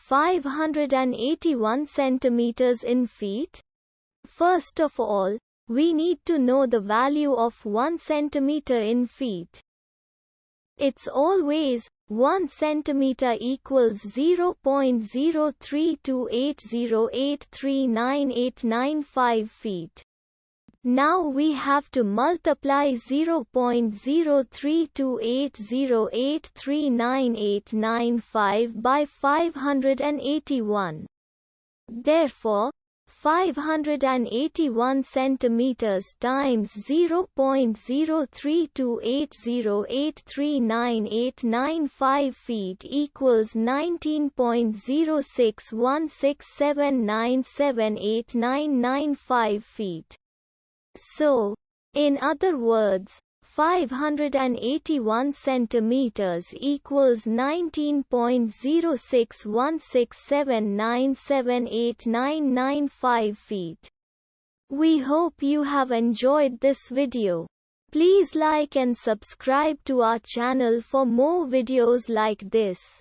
581 centimeters in feet? First of all, we need to know the value of 1 centimeter in feet. It's always 1 centimeter equals 0.03280839895 feet. Now we have to multiply 0.03280839895 by 581. Therefore, 581 centimeters times 0.03280839895 feet equals 19.061679789995 feet. So, in other words, 581 centimeters equals 19.061679789995 feet. We hope you have enjoyed this video. Please like and subscribe to our channel for more videos like this.